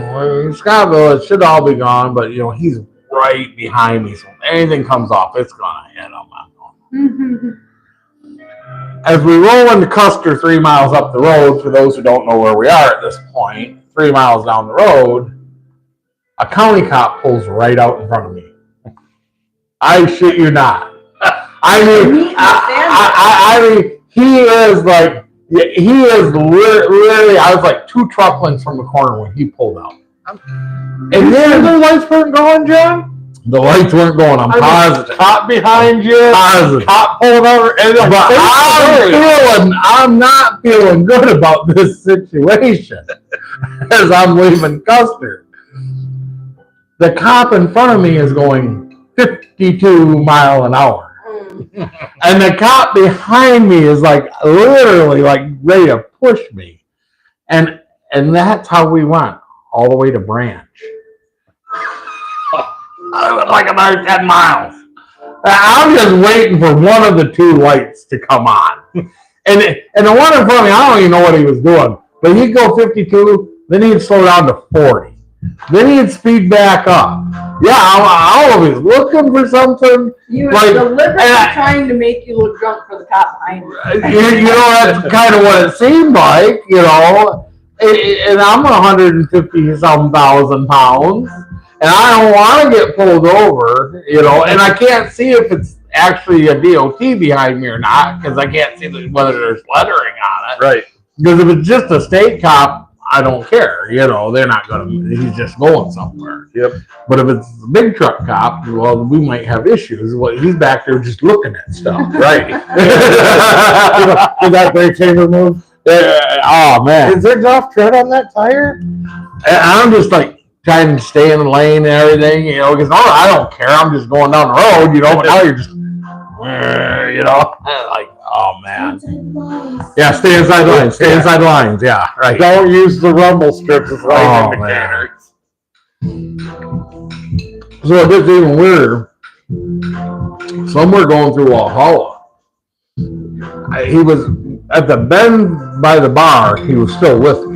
in Scottville, it should all be gone, but, you know, he's right behind me, so if anything comes off, it's going to hit him. I'm going. As we roll into Custer 3 miles up the road, for those who don't know where we are at this point, 3 miles down the road, a county cop pulls right out in front of me. I shit you not. I mean, I mean, he is literally, I was like 2 truck lengths from the corner when he pulled out. And then the lights weren't going, John? the lights weren't going. I'm positive. Cop behind you. Positive. Cop pulled over. And But I'm not feeling good about this situation as I'm leaving Custer. The cop in front of me is going 52 mile an hour. And the cop behind me is like literally like ready to push me. And that's how we went all the way to Branch. Like another 10 miles. I'm just waiting for one of the 2 lights to come on. And the one in front of me, I don't even know what he was doing. But he'd go 52, then he'd slow down to 40. Then he'd speed back up. Yeah, I was looking for something. You were Like, deliberately and trying to make you look drunk for the cop behind you. you know, that's kind of what it seemed like, you know. And I'm 150-some thousand pounds. And I don't want to get pulled over, you know, and I can't see if it's actually a DOT behind me or not, because I can't see whether there's lettering on it. Right. Because if it's just a state cop, I don't care, you know, they're not going to, he's just going somewhere. Yep. But if it's a big truck cop, well, we might have issues. Well, he's back there just looking at stuff. Right. Did that brake chamber move? Oh, man. Is there enough tread on that tire? And I'm just like, trying to stay in the lane and everything, you know, because I don't care. I'm just going down the road, you know, but now you're just, you know, like, oh, man. Yeah, stay inside the lines. Stay inside the lines. Yeah, right. Don't use the rumble strips as light Oh, indicators. So it gets even weirder. Somewhere going through Walhalla. He was at the bend by the bar. He was still with me.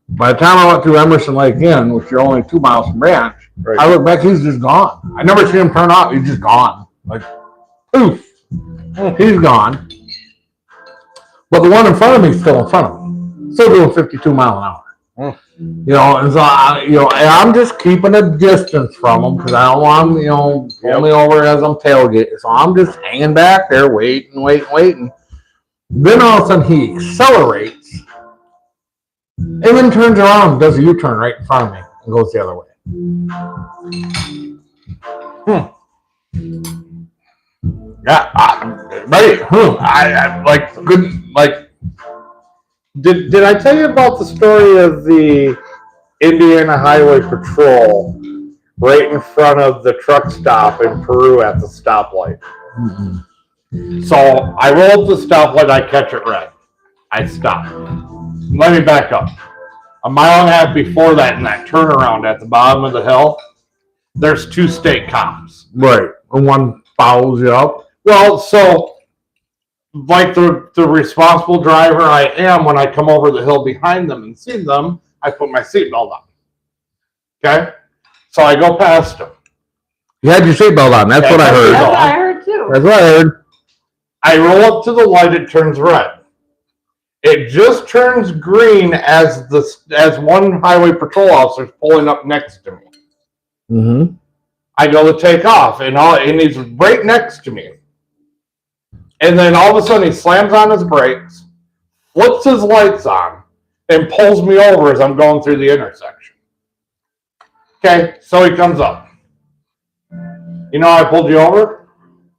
By the time I went through Emerson Lake Inn, which you're only 2 miles from Branch, Right. I look back, he's just gone. I never seen him turn off. He's just gone. Like, poof. He's gone. But the one in front of me is still in front of me. Still doing 52 mile an hour. You know, and so and I'm just keeping a distance from him because I don't want him, you know, pull me over as I'm tailgating. So I'm just hanging back there, waiting. Then all of a sudden he accelerates and then turns around, does a U-turn right in front of me, and goes the other way. Yeah, right. I like couldn't like. Did I tell you about the story of the Indiana Highway Patrol right in front of the truck stop in Peru at the stoplight? So I roll up the stoplight, I catch it red. I stop. Let me back up. A mile and a half before that, in that turnaround at the bottom of the hill, there's 2 state cops. Right. And one follows you up. Well, so like the responsible driver I am, when I come over the hill behind them and see them, I put my seatbelt on. Okay? So I go past them. You had your seatbelt on. That's what I heard. That's what I heard too. That's what I heard. I roll up to the light, it turns red. It just turns green as one highway patrol officer's pulling up next to me. Mm-hmm. I go to take off, and he's right next to me. And then all of a sudden he slams on his brakes, flips his lights on, and pulls me over as I'm going through the intersection. Okay, so he comes up. You know I pulled you over?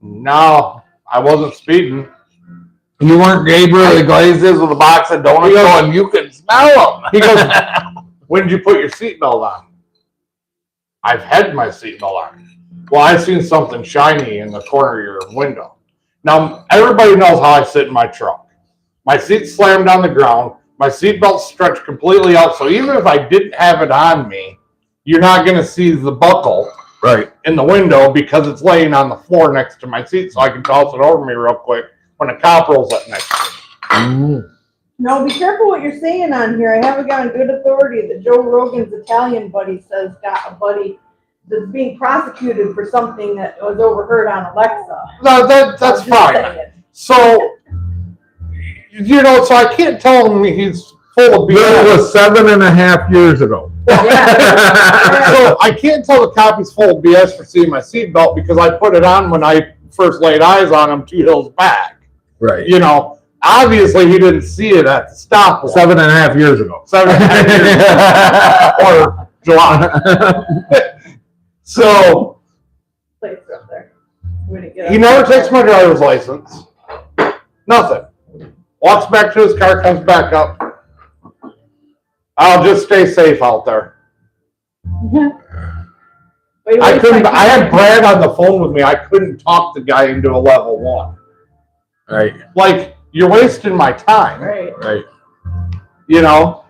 No, I wasn't speeding. You weren't Gabriel Iglesias with a box of donuts going, you can smell them. He goes, when did you put your seatbelt on? I've had my seatbelt on. Well, I seen something shiny in the corner of your window. Now, everybody knows how I sit in my truck. My seat's slammed on the ground. My seatbelt's stretched completely out. So even if I didn't have it on me, you're not going to see the buckle Right. in the window because it's laying on the floor next to my seat, so I can toss it over me real quick when a cop rolls up next to me. No, be careful what you're saying on here. I have it on good authority that Joe Rogan's Italian buddy says got a buddy that's being prosecuted for something that was overheard on Alexa. No, that's I'm just fine. saying. So, so I can't tell him he's full of That BS. was 7.5 years ago. So I can't tell the cop he's full of BS for seeing my seatbelt because I put it on when I first laid eyes on him 2 hills back. Right. Obviously he didn't see it at the stop. 7.5 years ago. 7.5 years or July. So Plates are up there. Way to get he up. never takes my driver's license. Nothing. Walks back to his car, comes back up. I'll just stay safe out there. Wait, I wait, couldn't. wait. I had Brad on the phone with me. I couldn't talk the guy into a level 1. Right. Like, you're wasting my time. Right. Right.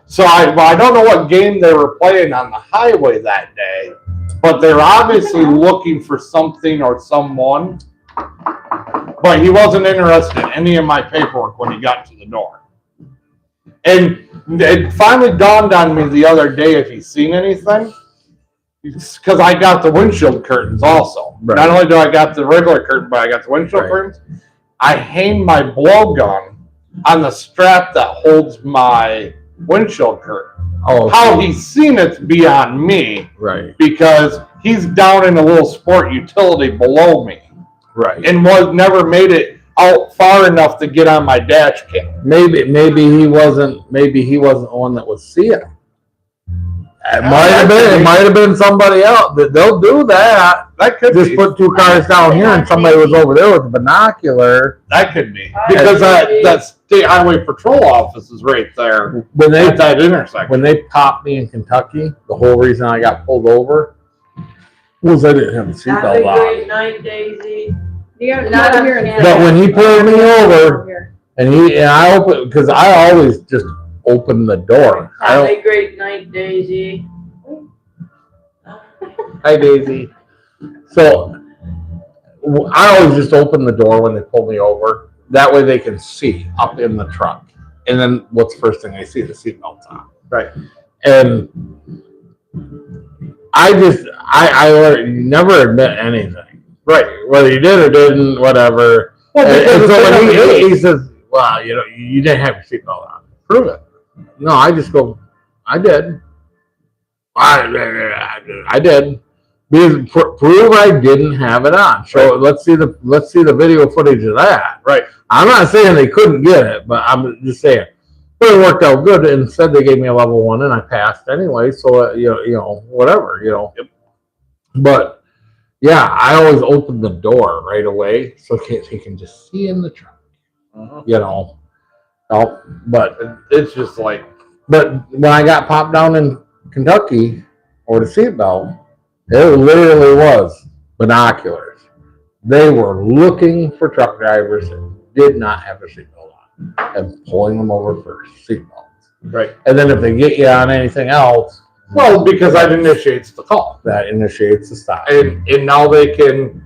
So I don't know what game they were playing on the highway that day, but they're obviously looking for something or someone. But he wasn't interested in any of my paperwork when he got to the door. And it finally dawned on me the other day if he's seen anything. Because I got the windshield curtains also. Right. Not only do I got the regular curtain, but I got the windshield Right. curtains. I hang my blowgun on the strap that holds my windshield curtain. Oh, How he's seen it's beyond me right. because he's down in a little sport utility below me Right. and never made it out far enough to get on my dash cam. Maybe he wasn't the one that was seeing. It might have been somebody else. They'll do that. That could Just be. put 2 cars down here and somebody was over there with a binocular. That could be because that state highway patrol office is right there When at that intersection. when they popped me in Kentucky, the whole reason I got pulled over was I didn't have a seatbelt on. Night, Daisy. You're Not not here. here. But when he pulled me over, and I opened, because I always just open the door. I Have don't. a great night, Daisy. Hi, Daisy. So I always just open the door when they pull me over. That way they can see up in the truck. And then what's the first thing they see? The seatbelt's on. Right. And I never admit anything. Right. Whether you did or didn't, whatever. Well, And because so when it's he says, well, you didn't have your seatbelt on. prove it. No, I just go, I did. I did. Because prove I didn't have it on. So let's see the video footage of that. Right. I'm not saying they couldn't get it, but I'm just saying But it worked out good. Instead, they gave me a level 1, and I passed anyway. So whatever. But yeah, I always open the door right away so he can just see in the truck. But It's just like, But when I got popped down in Kentucky or the seatbelt, it literally was binoculars. They were looking for truck drivers that did not have a seatbelt on and pulling them over for seatbelts. right. And then if they get you on anything else, Well, because that initiates the call. that initiates the stop. And now they can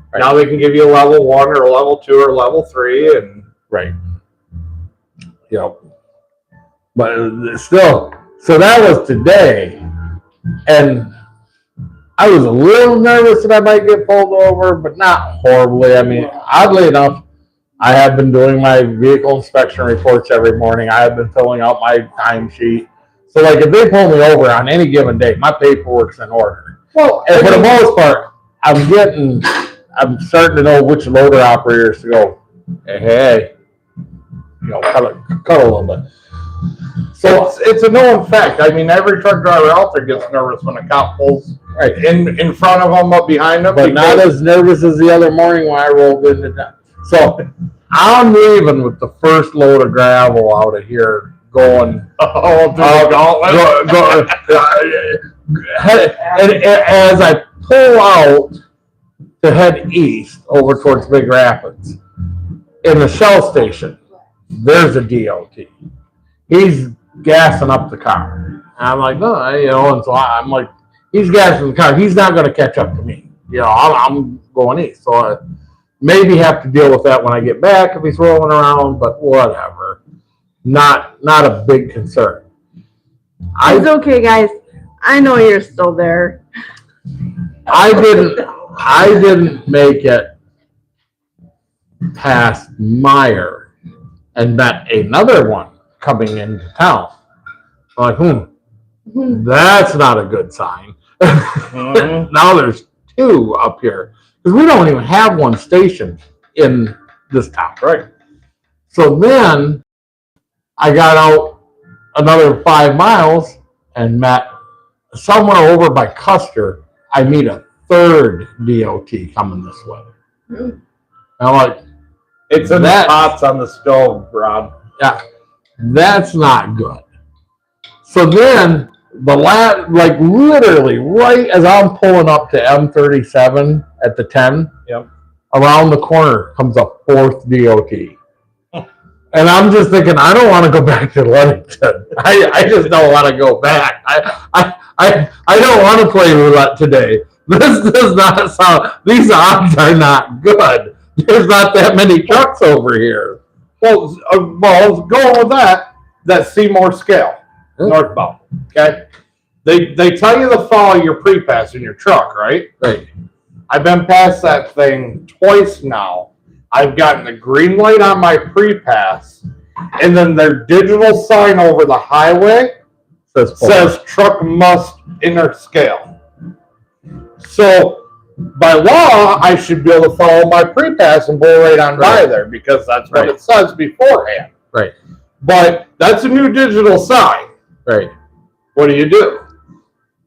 give you a level 1 or a level 2 or a level 3 and Right. But still, so that was today. And I was a little nervous that I might get pulled over, but not horribly. I mean, oddly enough, I have been doing my vehicle inspection reports every morning. I have been filling out my timesheet. So, like, if they pull me over on any given day, my paperwork's in order. well, And for the most part, I'm starting to know which loader operators to go, hey, cut a little bit. so it's a known fact. I mean, every truck driver out there gets nervous when a cop pulls in front of them, up behind them. But not as nervous as the other morning when I rolled into town. So I'm leaving with the first load of gravel out of here going. And as I pull out to head east over towards Big Rapids, in the Shell station, there's a DOT. He's gassing up the car. And I'm like, no, and so I'm like, he's gassing the car. He's not going to catch up to me. I'm going east. So I maybe have to deal with that when I get back if he's rolling around, but whatever. Not a big concern. It's okay, guys. I know you're still there. I didn't make it past Meyer and met another one coming into town. I'm like, that's not a good sign. Now there's 2 up here because we don't even have one station in this town. Right. So then I got out another 5 miles and met somewhere over by Custer. I meet a 3rd DOT coming this way. And I'm like, It's in the pots on the stove, Rob. yeah, that's not good. So then literally right as I'm pulling up to M37 at the 10, around the corner comes a 4th DOT. And I'm just thinking, I don't want to go back to Ludington. I just don't want to go back. I don't want to play roulette today. This does not sound, these odds are not good. There's not that many trucks over here. Well, going with that Seymour scale, northbound, okay? They tell you to follow your pre-pass in your truck, right? Right. I've been past that thing twice now. I've gotten the green light on my pre-pass, and then their digital sign over the highway says truck must enter scale. So by law, I should be able to follow my pre-pass and pull right on by there because that's what it says beforehand. Right. But that's a new digital sign. Right. What do?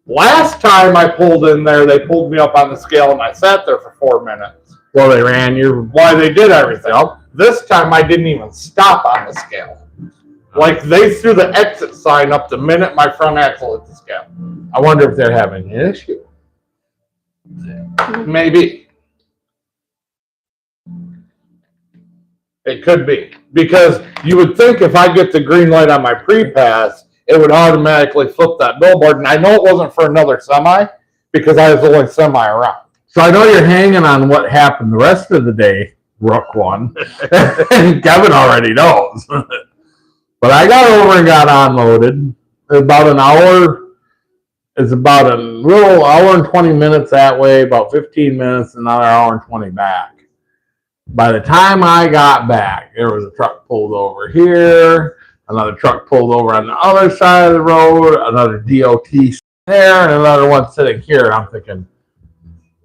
Last time I pulled in there, they pulled me up on the scale and I sat there for 4 minutes. Well, they ran your. Why they did everything. This time I didn't even stop on the scale. Like they threw the exit sign up the minute my front axle hit the scale. I wonder if they're having an issue. Maybe. It could be. Because you would think if I get the green light on my pre-pass, it would automatically flip that billboard. And I know it wasn't for another semi because I was the only semi around. So I know you're hanging on what happened the rest of the day, Rook one. And Kevin already knows. But I got over and got unloaded. About an hour. It's about a little hour and 20 minutes that way, about 15 minutes, another hour and 20 back. By the time I got back, there was a truck pulled over here, another truck pulled over on the other side of the road, another DOT there, and another one sitting here. And I'm thinking,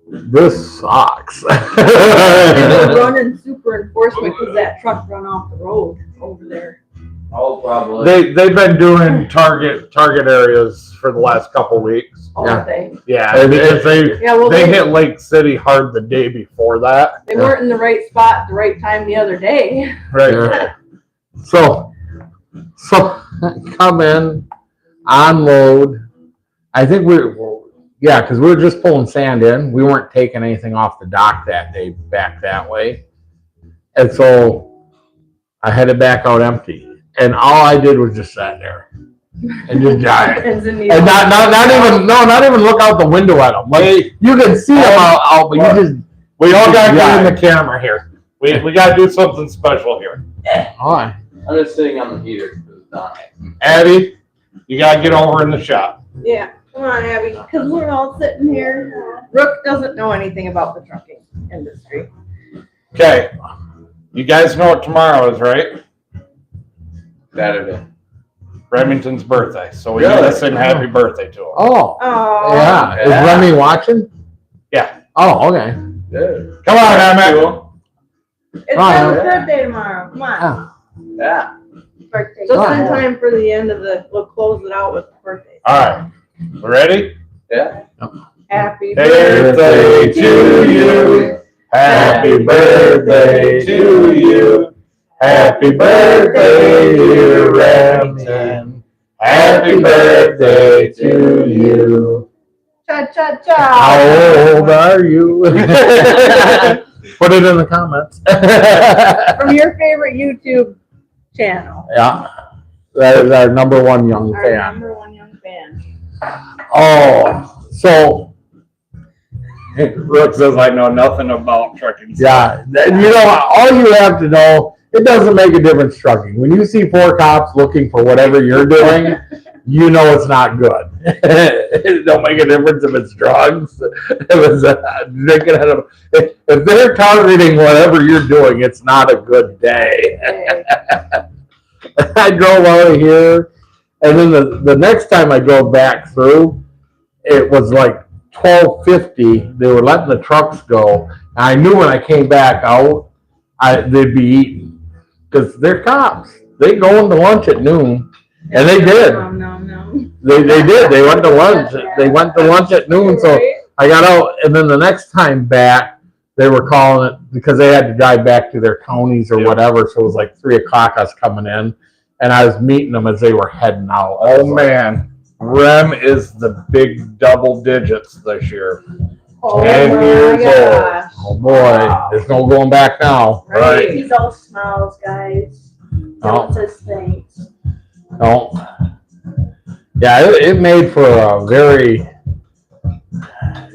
this sucks. They're running super enforcement because that truck run off the road over there. Oh, probably. They've been doing target areas for the last couple weeks. All Yeah. day. Yeah, because Yeah, well, they they hit Lake City hard the day before that. weren't in the right spot at the right time the other day. Right. Yeah. So come in, unload. I think because we were just pulling sand in. We weren't taking anything off the dock that day back that way. And so I headed back out empty. And all I did was just sat there and just jive. And not even look out the window at them. Like you can see them out, but you just We all got to Yeah. get in the camera here. We got to do something special here. all right. I'm just sitting on the heater. 'Cause it's not. Abby, you got to get over in the shop. Yeah, come on, Abby, because we're all sitting here. Brooke doesn't know anything about the trucking industry. Okay. You guys know what tomorrow is, right? Saturday. Remington's birthday. So we Really? gotta sing happy birthday to him. Oh, Oh. yeah. Is Yeah. Remy watching? Yeah. Oh, okay. Good. Come on, Emmett. Cool. It's Oh, Emma's yeah. birthday tomorrow. Come on. Yeah. Birthday. Just Oh, in yeah. time for the end of we'll close it out with birthday. All right. We ready? Yeah. Happy Birthday to you. Happy birthday to you. Happy birthday, dear Remington. Happy birthday to you. Cha cha cha. How old are you? Put it in the comments. From your favorite YouTube channel. Yeah. That is our number one young Our fan. number one young fan. Oh, so Brooke says I know nothing about trucking. yeah, all you have to know, it doesn't make a difference trucking. When you see 4 cops looking for whatever you're doing, you know it's not good. It don't make a difference if it's drugs, if it's drinking out of. If they're targeting whatever you're doing, it's not a good day. Hey. I drove out of here, and then the next time I drove back through, it was like 12:50. They were letting the trucks go. And I knew when I came back out, they'd be eating because they're cops. They go into lunch at noon, and they did. No. They did. They went to lunch. They went to lunch at noon. So Right? I got out, and then the next time back, they were calling it because they had to drive back to their counties or Yep. whatever. So it was like 3:00. I was coming in, and I was meeting them as they were heading out. I Oh was like, man, Rem is the big double digits this year. Oh 10 my years old. gosh. oh boy, there's no going back now. Right. He's all smiles, guys. Oh. Don't says thanks. No. Yeah, it made for a very.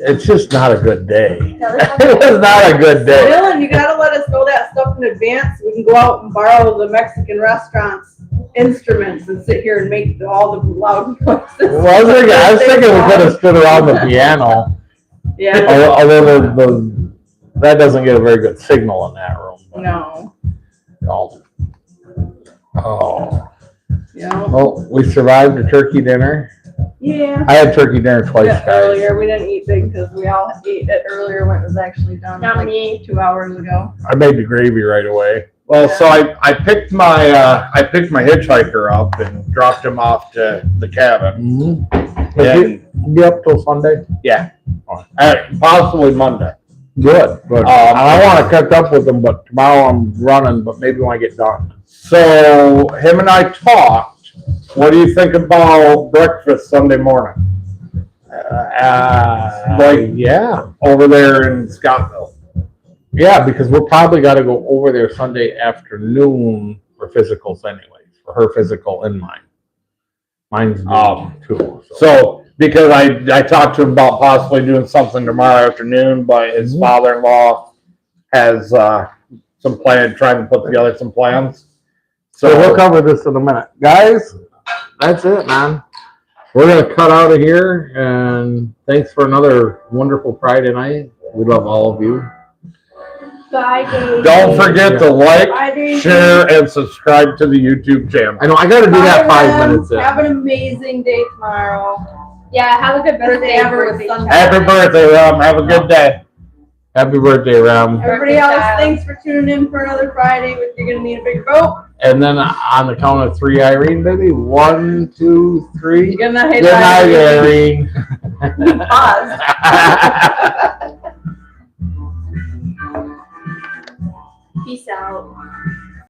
It's just not a good day. It was not a good day. Dylan, you gotta let us know that stuff in advance. We can go out and borrow the Mexican restaurant's instruments and sit here and make all the loud noises. Well, I was thinking we could have stood around the piano. Yeah. Although that doesn't get a very good signal in that room. No. No. Oh. Yeah. Well, we survived a turkey dinner. Yeah. I had turkey dinner twice, Yeah, guys. earlier. We didn't eat big because we all ate it earlier when it was actually done Not like me. 2 hours ago. I made the gravy right away. Well, so I picked my hitchhiker up and dropped him off to the cabin. Mm-hmm. And Be up till Sunday? possibly Monday. Good. I want to catch up with them, but tomorrow I'm running, but maybe when I get done. So him and I talked. What do you think about breakfast Sunday morning Yeah. over there in Scottville? Yeah, because we're probably got to go over there Sunday afternoon for physicals anyways, for her physical and mine. Mine's due too. So because I talked to him about possibly doing something tomorrow afternoon, but his father-in-law has some plan, trying to put together some plans. So we'll cover this in a minute. Guys, that's it, man. We're going to cut out of here, and thanks for another wonderful Friday night. We love all of you. Bye, Daisy. Don't forget to like, Bye, Daisy. share, and subscribe to the YouTube channel. I know, I got to do that Bye, 5 Rem. minutes in. Have an amazing day tomorrow. Yeah, have a good birthday, Birthday everyone. Happy birthday, Ram. Have a good day. Happy birthday, Ram. Everybody else, thanks for tuning in for another Friday with You're Gonna Need a Bigger Boat. And then on the count of three, Irene, baby. 1, 2, 3. Good night, Good night, Irene. Irene. Pause. Peace out.